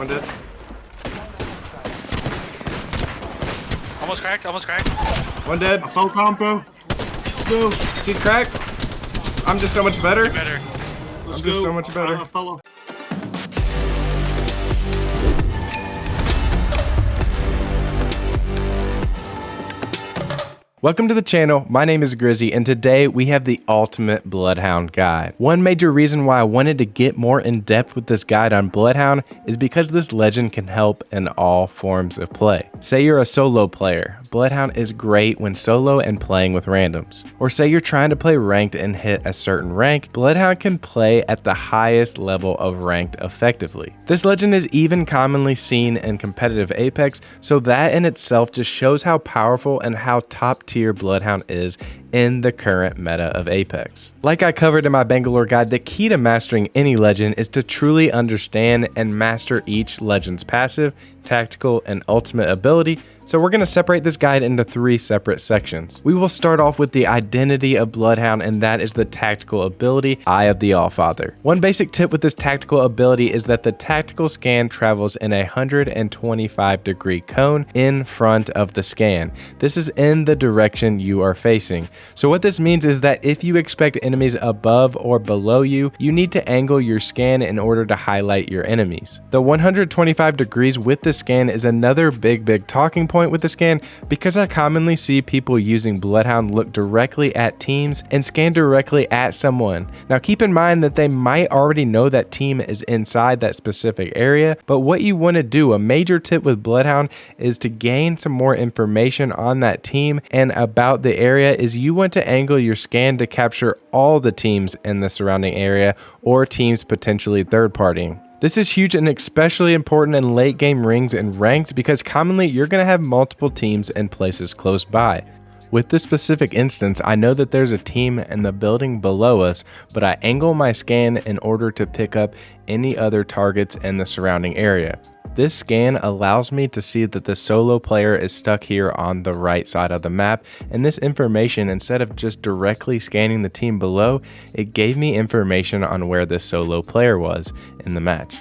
One dead. Almost cracked, almost cracked. One dead. I fell down, bro. Let's go. He's cracked. I'm just so much better. Better. Let's I'm just go. so much better. I fell off. Welcome to the channel. My name is Grizzy, and today we have the ultimate Bloodhound guide. One major reason why I wanted to get more in depth with this guide on Bloodhound is because this legend can help in all forms of play. Say you're a solo player. Bloodhound is great when solo and playing with randoms. Or say you're trying to play ranked and hit a certain rank, Bloodhound can play at the highest level of ranked effectively. This legend is even commonly seen in competitive Apex, so that in itself just shows how powerful and how top tier Bloodhound is in the current meta of Apex. Like I covered in my Bangalore guide, the key to mastering any legend is to truly understand and master each legend's passive, tactical, and ultimate ability. So we're going to separate this guide into 3 separate sections. We will start off with the identity of Bloodhound, and that is the tactical ability, Eye of the Allfather. One basic tip with this tactical ability is that the tactical scan travels in a 125-degree cone in front of the scan. This is in the direction you are facing. So what this means is that if you expect enemies above or below you, you need to angle your scan in order to highlight your enemies. The 125 degrees with the scan is another big talking point with the scan, because I commonly see people using Bloodhound look directly at teams and scan directly at someone. Now keep in mind that they might already know that team is inside that specific area, but what you want to do, a major tip with Bloodhound, is to gain some more information on that team and about the area is you want to angle your scan to capture all the teams in the surrounding area or teams potentially third partying. This is huge and especially important in late game rings and ranked because commonly you're going to have multiple teams and places close by. With this specific instance, I know that there's a team in the building below us, but I angle my scan in order to pick up any other targets in the surrounding area. This scan allows me to see that the solo player is stuck here on the right side of the map, and this information, instead of just directly scanning the team below, it gave me information on where this solo player was in the match.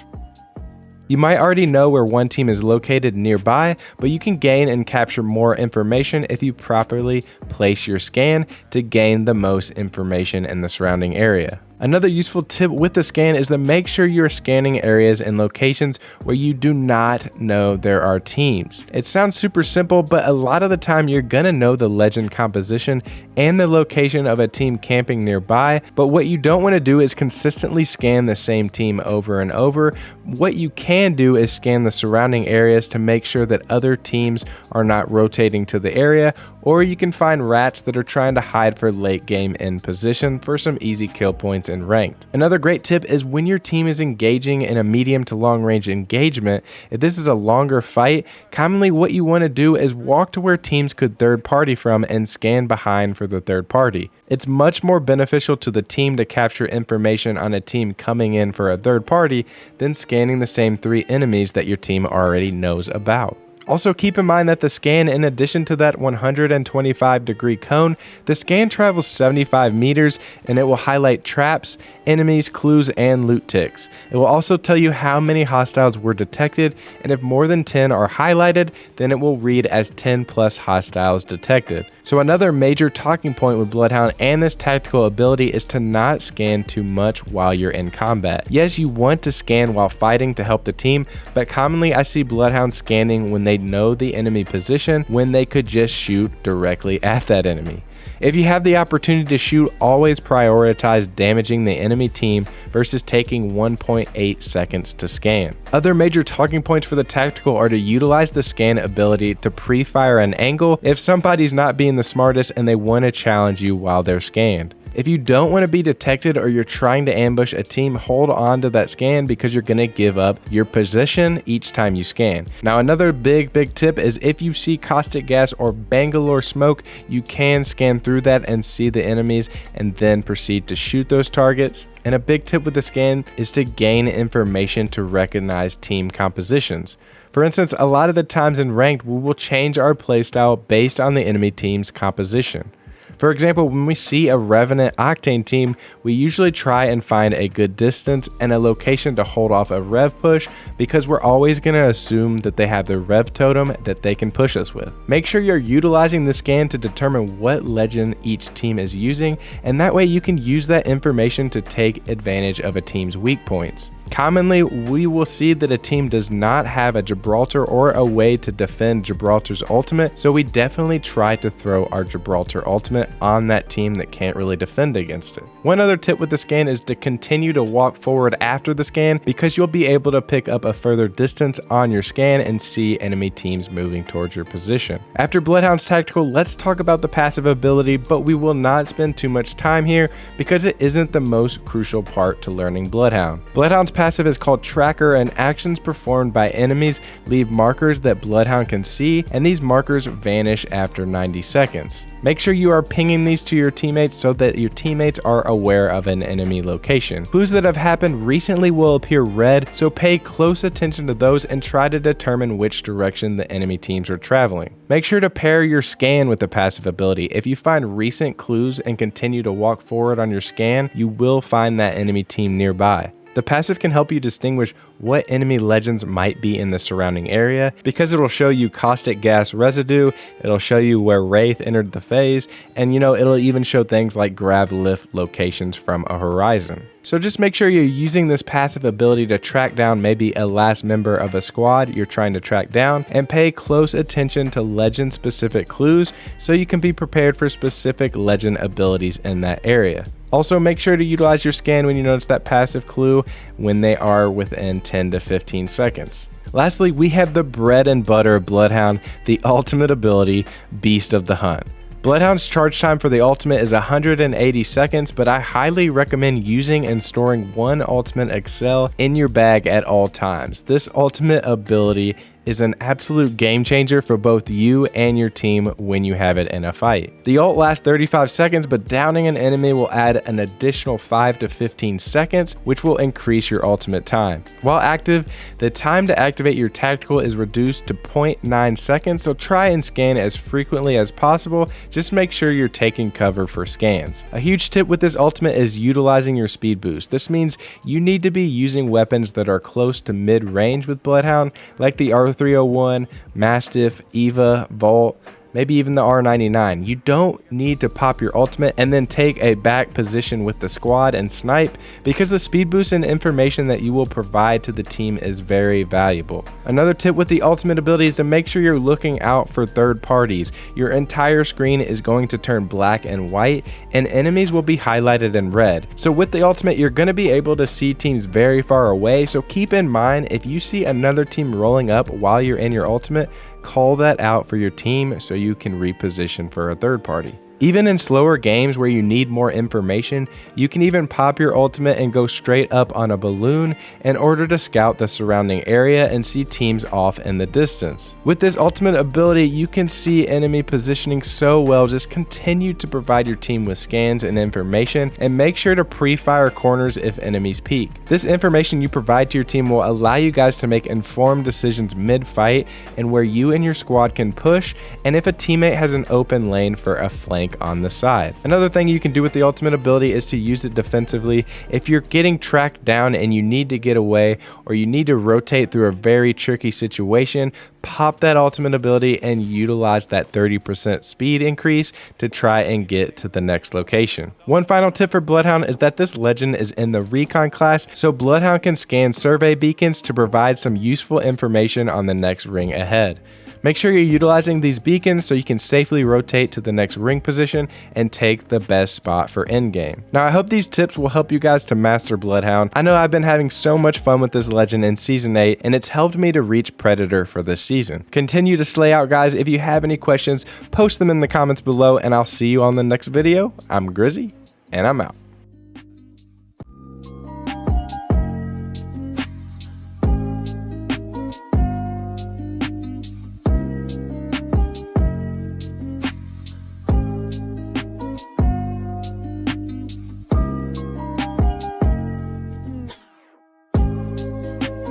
You might already know where one team is located nearby, but you can gain and capture more information if you properly place your scan to gain the most information in the surrounding area. Another useful tip with the scan is to make sure you're scanning areas and locations where you do not know there are teams. It sounds super simple, but a lot of the time you're gonna know the legend composition and the location of a team camping nearby, but what you don't want to do is consistently scan the same team over and over. What you can do is scan the surrounding areas to make sure that other teams are not rotating to the area, or you can find rats that are trying to hide for late game in position for some easy kill points in ranked. Another great tip is when your team is engaging in a medium to long range engagement, if this is a longer fight, commonly what you want to do is walk to where teams could third party from and scan behind for the third party. It's much more beneficial to the team to capture information on a team coming in for a third party than scanning the same 3 enemies that your team already knows about. Also keep in mind that the scan, in addition to that 125-degree cone, the scan travels 75 meters and it will highlight traps, enemies, clues, and loot ticks. It will also tell you how many hostiles were detected, and if more than 10 are highlighted, then it will read as 10 plus hostiles detected. So another major talking point with Bloodhound and this tactical ability is to not scan too much while you're in combat. Yes, you want to scan while fighting to help the team, but commonly I see Bloodhound scanning when they know the enemy position when they could just shoot directly at that enemy. If you have the opportunity to shoot, always prioritize damaging the enemy team versus taking 1.8 seconds to scan. Other major talking points for the tactical are to utilize the scan ability to pre-fire an angle if somebody's not being the smartest and they want to challenge you while they're scanned. If you don't want to be detected or you're trying to ambush a team, hold on to that scan because you're going to give up your position each time you scan. Now, another big tip is if you see caustic gas or Bangalore smoke, you can scan through that and see the enemies and then proceed to shoot those targets. And a big tip with the scan is to gain information to recognize team compositions. For instance, a lot of the times in ranked, we will change our playstyle based on the enemy team's composition. For example, when we see a Revenant Octane team, we usually try and find a good distance and a location to hold off a rev push because we're always going to assume that they have the rev totem that they can push us with. Make sure you're utilizing the scan to determine what legend each team is using, and that way you can use that information to take advantage of a team's weak points. Commonly, we will see that a team does not have a Gibraltar or a way to defend Gibraltar's ultimate, so we definitely try to throw our Gibraltar ultimate on that team that can't really defend against it. One other tip with the scan is to continue to walk forward after the scan because you'll be able to pick up a further distance on your scan and see enemy teams moving towards your position. After Bloodhound's tactical, let's talk about the passive ability, but we will not spend too much time here because it isn't the most crucial part to learning Bloodhound. Bloodhound's passive is called Tracker, and actions performed by enemies leave markers that Bloodhound can see, and these markers vanish after 90 seconds. Make sure you are pinging these to your teammates so that your teammates are aware of an enemy location. Clues that have happened recently will appear red, so pay close attention to those and try to determine which direction the enemy teams are traveling. Make sure to pair your scan with the passive ability. If you find recent clues and continue to walk forward on your scan, you will find that enemy team nearby. The passive can help you distinguish what enemy legends might be in the surrounding area because it'll show you caustic gas residue, it'll show you where Wraith entered the phase, and it'll even show things like grav lift locations from a horizon. So just make sure you're using this passive ability to track down maybe a last member of a squad you're trying to track down, and pay close attention to legend specific clues so you can be prepared for specific legend abilities in that area. Also, make sure to utilize your scan when you notice that passive clue when they are within 10 to 15 seconds. Lastly, we have the bread and butter of Bloodhound, the ultimate ability, Beast of the Hunt. Bloodhound's charge time for the ultimate is 180 seconds, but I highly recommend using and storing one ultimate Excel in your bag at all times. This ultimate ability is an absolute game changer for both you and your team when you have it in a fight. The ult lasts 35 seconds, but downing an enemy will add an additional 5 to 15 seconds, which will increase your ultimate time. While active, the time to activate your tactical is reduced to 0.9 seconds, so try and scan as frequently as possible. Just make sure you're taking cover for scans. A huge tip with this ultimate is utilizing your speed boost. This means you need to be using weapons that are close to mid-range with Bloodhound, like the R301, Mastiff, Eva, Vault, maybe even the R99. You don't need to pop your ultimate and then take a back position with the squad and snipe because the speed boost and information that you will provide to the team is very valuable. Another tip with the ultimate ability is to make sure you're looking out for third parties. Your entire screen is going to turn black and white, and enemies will be highlighted in red. So with the ultimate, you're going to be able to see teams very far away, so keep in mind if you see another team rolling up while you're in your ultimate, call that out for your team so you can reposition for a third party. Even in slower games where you need more information, you can even pop your ultimate and go straight up on a balloon in order to scout the surrounding area and see teams off in the distance. With this ultimate ability, you can see enemy positioning so well. Just continue to provide your team with scans and information, and make sure to pre-fire corners if enemies peek. This information you provide to your team will allow you guys to make informed decisions mid-fight and where you and your squad can push, and if a teammate has an open lane for a flank on the side. Another thing you can do with the ultimate ability is to use it defensively. If you're getting tracked down and you need to get away, or you need to rotate through a very tricky situation, pop that ultimate ability and utilize that 30% speed increase to try and get to the next location. One final tip for Bloodhound is that this legend is in the Recon class, so Bloodhound can scan survey beacons to provide some useful information on the next ring ahead. Make sure you're utilizing these beacons so you can safely rotate to the next ring position and take the best spot for endgame. Now, I hope these tips will help you guys to master Bloodhound. I know I've been having so much fun with this legend in Season 8, and it's helped me to reach Predator for this season. Continue to slay out, guys. If you have any questions, post them in the comments below, and I'll see you on the next video. I'm Grizzy, and I'm out.